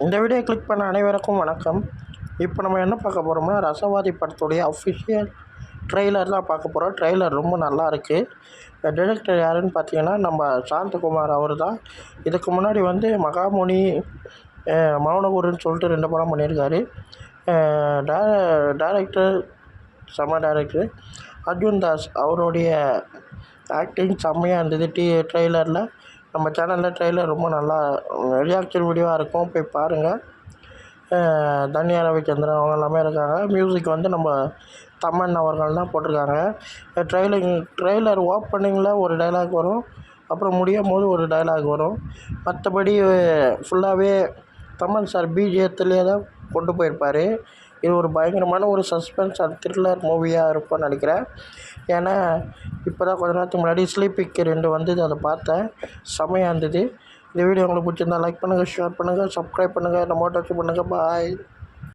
இந்த video click பண்ண அனைவருக்கும் வணக்கம். இப்போ நம்ம என்ன பார்க்க போகிறோம்னா, ரசவாதி படத்துடைய அஃபிஷியல் ட்ரெய்லர் தான் பார்க்க போகிறோம். ட்ரெய்லர் ரொம்ப நல்லா இருக்குது. டைரக்டர் யாருன்னு பார்த்தீங்கன்னா, நம்ம சாந்தகுமார் அவர் தான். இதுக்கு முன்னாடி வந்து மகாமுனி, மௌனகுருன்னு சொல்லிட்டு 2 படம் பண்ணியிருக்காரு. டைரக்டர் செம்ம டைரக்டர் அர்ஜுன் தாஸ், அவருடைய ஆக்டிங் செம்மையாக இருந்தது. ட்ரெய்லரில் நம்ம சேனலில் ட்ரெய்லர் ரொம்ப நல்லா ரியாக்ஷன் வீடியோவாக இருக்கும், போய் பாருங்கள். தன்யா ரவிச்சந்திரன் அவங்க எல்லாமே இருக்காங்க. மியூசிக் வந்து நம்ம தமன் அவர்கள் தான் போட்டிருக்காங்க. ட்ரெய்லர் ஓப்பனிங்கில் ஒரு டைலாக் வரும், அப்புறம் முடியும் போது ஒரு டைலாக் வரும். மற்றபடி ஃபுல்லாகவே தமன் சார் பிஜிஎத்துலேயே தான் கொண்டு போயிருப்பார். இது ஒரு பயங்கரமான ஒரு சஸ்பென்ஸ் அண்ட் த்ரில்லர் மூவியாக இருக்கும்னு நினைக்கிறேன். ஏன்னா இப்போ தான் கொஞ்ச நேரத்துக்கு முன்னாடி ஸ்லீப்பிக் 2 வந்தது, அதை பார்த்தேன். செம்மையாக இருந்தது. இந்த வீடியோ உங்களுக்கு பிடிச்சிருந்தா லைக் பண்ணுங்கள், ஷேர் பண்ணுங்கள், சப்ஸ்கிரைப் பண்ணுங்கள், நம்ம பண்ணுங்கள். பாய்.